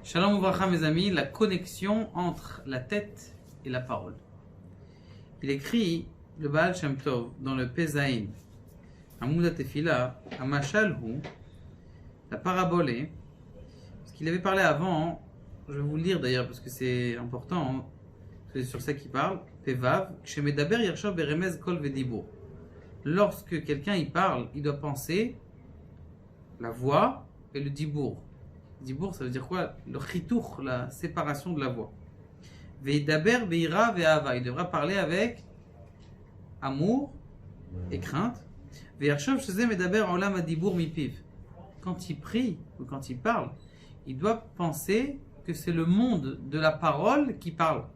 Shalom Ouvracha mes amis, la connexion entre la tête et la parole. Il écrit le Baal Shem Tov dans le Pezaïn, Amouda Tefila, Amashal Hu, la parabole est, parce qu'il avait parlé avant, je vais vous le lire d'ailleurs parce que c'est important, c'est sur ça qu'il parle, Pevav, Shemedaber Yershav Beremez Kol Vedibur. Lorsque quelqu'un y parle, il doit penser la voix et le dibour. Dibour, ça veut dire quoi? Le chitour, la séparation de la voix. Veidaber beira ve'ava. Il devra parler avec amour et crainte. Ve'yarshov shezeh medaber olam adibour mipiv. Quand il prie ou quand il parle, il doit penser que c'est le monde de la parole qui parle.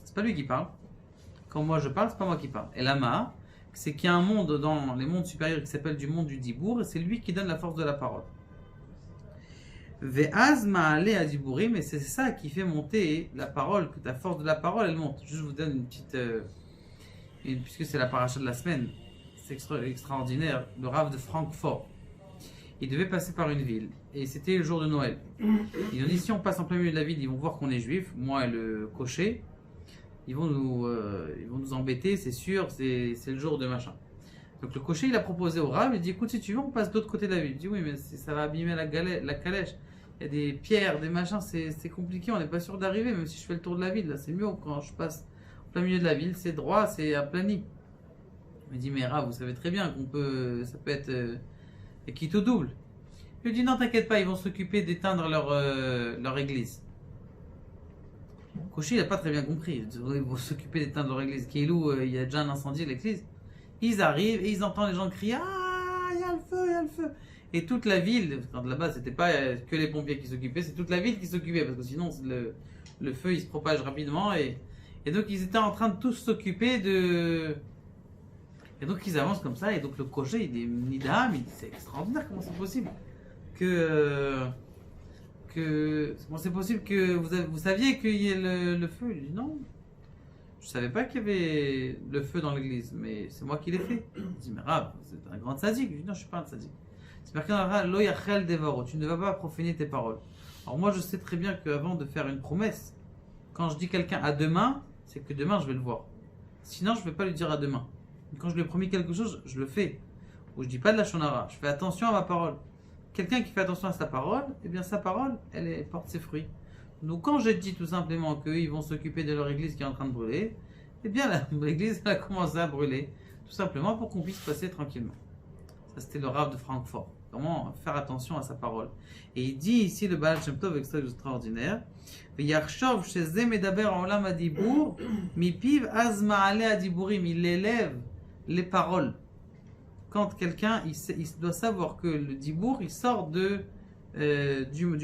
C'est pas lui qui parle. Quand moi je parle, c'est pas moi qui parle. Et lama, c'est qu'il y a un monde dans les mondes supérieurs qui s'appelle du monde du dibour, et c'est lui qui donne la force de la parole. Ve'az ma'ale adiburim, et c'est ça qui fait monter la parole, que la force de la parole elle monte. Je vous donne une petite, puisque c'est la paracha de la semaine, c'est extraordinaire. Le Rav de Francfort, il devait passer par une ville, et c'était le jour de Noël. Ils ont dit si on passe en plein milieu de la ville, ils vont voir qu'on est juif, moi et le cocher, ils vont nous embêter, c'est sûr, c'est le jour de machin. Donc le cocher il a proposé au Rav, il dit écoute si tu veux on passe de l'autre côté de la ville. Il dit oui mais ça va abîmer la calèche, il y a des pierres, des machins, c'est compliqué, on n'est pas sûr d'arriver même si je fais le tour de la ville, là c'est mieux quand je passe en plein milieu de la ville, c'est droit, c'est aplani. Il me dit mais Rav vous savez très bien ça peut être quitte au double. Il lui dit non t'inquiète pas, ils vont s'occuper d'éteindre leur église. Le cocher il n'a pas très bien compris, ils vont s'occuper d'éteindre leur église, il y a déjà un incendie à l'église. Ils arrivent et ils entendent les gens crier ah il y a le feu, il y a le feu. Et toute la ville, quand là-bas c'était pas que les pompiers qui s'occupaient, c'est toute la ville qui s'occupait parce que sinon le feu il se propage rapidement et donc ils étaient en train de tous s'occuper de. Et donc ils avancent comme ça et donc le cocher il dit Nidam, il dit c'est extraordinaire, comment c'est possible comment c'est possible que vous saviez qu'il y ait le feu. Il dit non. Je savais pas qu'il y avait le feu dans l'église, mais c'est moi qui l'ai fait. Il dit, mais Rab, c'est un grand sadique. Je dis, non, je suis pas un sadique. C'est marqué dans la Lo yachel devaro, tu ne vas pas profaner tes paroles. Alors moi, je sais très bien qu'avant de faire une promesse, quand je dis quelqu'un à demain, c'est que demain, je vais le voir. Sinon, je ne vais pas lui dire à demain. Quand je lui ai promis quelque chose, je le fais. Ou je dis pas de la shonara, je fais attention à ma parole. Quelqu'un qui fait attention à sa parole, eh bien sa parole, porte ses fruits. Donc quand je dis tout simplement qu'eux ils vont s'occuper de leur église qui est en train de brûler, eh bien l'église elle a commencé à brûler, tout simplement pour qu'on puisse passer tranquillement. Ça c'était le Rav de Francfort. Comment faire attention à sa parole. Et il dit ici le Baal Shem Tov extraordinaire, V'yarshov shezeh medaber olam adibour, mipiv az ma'ale adiburim, il élève les paroles. Quand quelqu'un il doit savoir que le dibour il sort du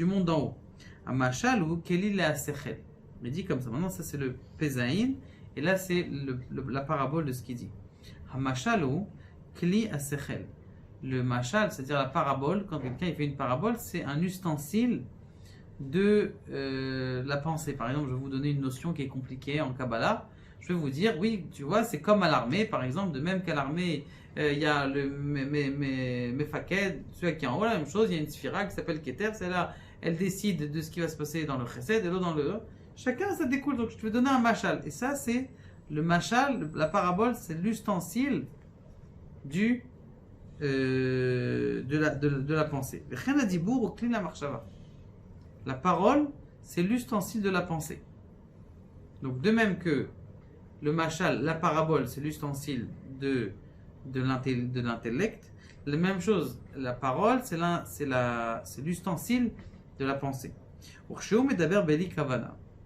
monde d'en haut. Amashal ou Kelil la Sechel. Il dit comme ça. Maintenant, ça c'est le Pezaïn. Et là, c'est la parabole de ce qu'il dit. Amashal ou Kli Asechel. Le mashal, c'est-à-dire la parabole, quand quelqu'un il fait une parabole, c'est un ustensile de la pensée. Par exemple, je vais vous donner une notion qui est compliquée en Kabbalah. Je vais vous dire, oui, tu vois, c'est comme à l'armée, par exemple, de même qu'à l'armée, il y a le Mefaked, celui qui est en haut, la même chose, il y a une sphira qui s'appelle Keter, c'est là. Elle décide de ce qui va se passer dans le chesed et l'autre dans le. Chacun ça découle. Donc je te vais donner un machal. Et ça c'est le machal, la parabole, c'est l'ustensile de la pensée. La parole, c'est l'ustensile de la pensée. Donc de même que le machal, la parabole, c'est l'ustensile de l'intellect. La même chose, la parole, c'est l'ustensile de la pensée.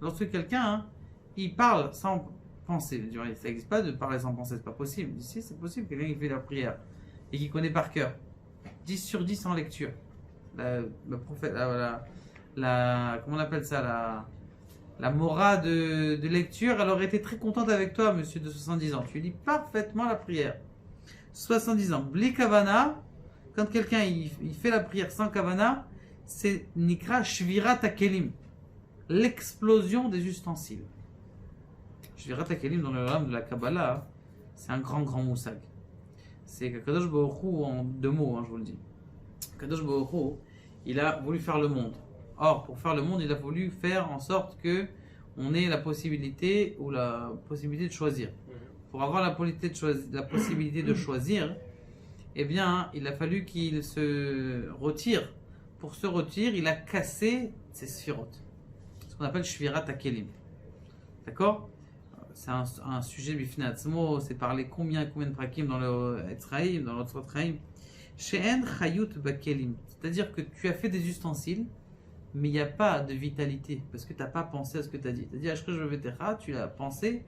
Lorsque quelqu'un il parle sans penser, ça n'existe pas de parler sans penser, c'est pas possible. Ici, c'est possible, quelqu'un qui fait la prière et qui connaît par cœur 10 sur 10 en lecture. Le prophète, comment on appelle ça, la mora de lecture, elle aurait été très contente avec toi, monsieur de 70 ans. Tu lis parfaitement la prière. 70 ans, bli kavana. Quand quelqu'un il fait la prière sans kavana, c'est nikra shvirat hakelim, l'explosion des ustensiles. Shvirat hakelim dans le rame de la Kabbalah, c'est un grand moussag. C'est Kadosh Baruch Hu en 2 mots, je vous le dis. Kadosh Baruch Hu, il a voulu faire le monde. Or, pour faire le monde, il a voulu faire en sorte que on ait la possibilité de choisir. Pour avoir la possibilité de choisir, eh bien, il a fallu qu'il se retire. Pour se retirer, il a cassé ses sphirotes. Ce qu'on appelle Shvirat HaKelim. D'accord? C'est un sujet bifnatzmo, c'est parler combien de prakim dans le Etzraïm, dans l'autre Etzraïm. She'en chayut bakelim. C'est-à-dire que tu as fait des ustensiles, mais il n'y a pas de vitalité, parce que tu n'as pas pensé à ce que tu as dit. Tu as dit Ashkej Vetecha, tu l'as pensé,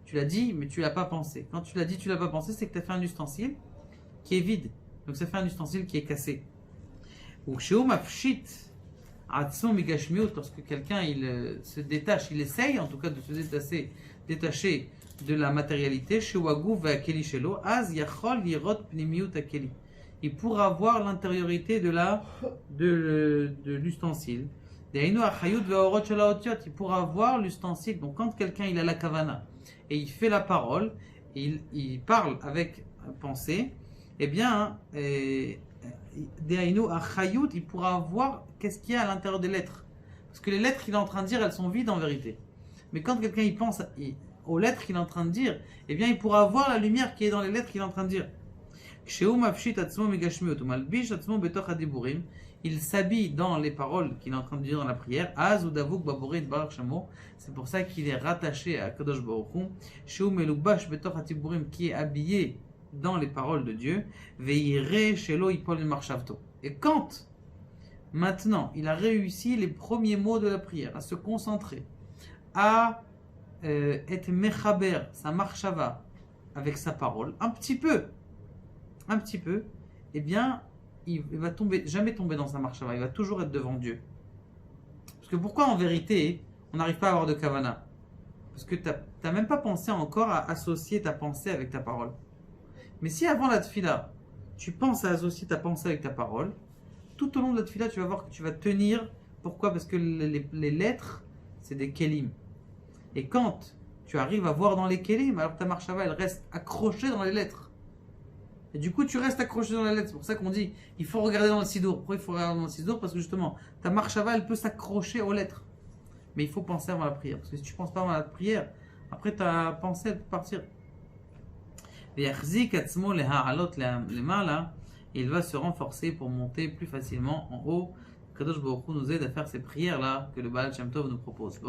tu l'as dit, mais tu l'as pas pensé. Quand tu l'as dit, tu l'as pas pensé, c'est que tu as fait un ustensile qui est vide. Donc ça fait un ustensile qui est cassé. Ou She'om Afshit, lorsque quelqu'un se détache, il essaye en tout cas de se détacher de la matérialité, il pourra voir l'intériorité de l'ustensile. Il pourra voir l'ustensile. Donc quand quelqu'un il a la kavana et il fait la parole, il parle avec pensée, eh bien il pourra voir qu'est-ce qu'il y a à l'intérieur des lettres. Parce que les lettres qu'il est en train de dire, elles sont vides en vérité. Mais quand quelqu'un y pense aux lettres qu'il est en train de dire, eh bien il pourra voir la lumière qui est dans les lettres qu'il est en train de dire. Il s'habille dans les paroles qu'il est en train de dire dans la prière. C'est pour ça qu'il est rattaché à Kadosh Baruch Hu, qui est habillé dans les paroles de Dieu. Et quand maintenant il a réussi les premiers mots de la prière, à se concentrer, à être mechaber, sa marshava, avec sa parole, un petit peu, eh bien, il va jamais tomber dans sa marshava, il va toujours être devant Dieu. Parce que pourquoi en vérité, on n'arrive pas à avoir de kavana? Parce que tu n'as même pas pensé encore à associer ta pensée avec ta parole. Mais si avant la tfila, tu penses à associer ta pensée avec ta parole, tout au long de la tfila, tu vas voir que tu vas tenir. Pourquoi? Parce que les lettres, c'est des kelim. Et quand tu arrives à voir dans les kelim, alors ta marshava, elle reste accrochée dans les lettres. Et du coup, tu restes accroché dans les lettres. C'est pour ça qu'on dit, il faut regarder dans le sidour. Pourquoi il faut regarder dans le sidour? Parce que justement, ta marshava, elle peut s'accrocher aux lettres. Mais il faut penser avant la prière. Parce que si tu ne penses pas avant la prière, après ta pensée, elle peut partir. Il va se renforcer pour monter plus facilement en haut. Kadosh Baruch Hu nous aide à faire ces prières là que le Baal Shem Tov nous propose.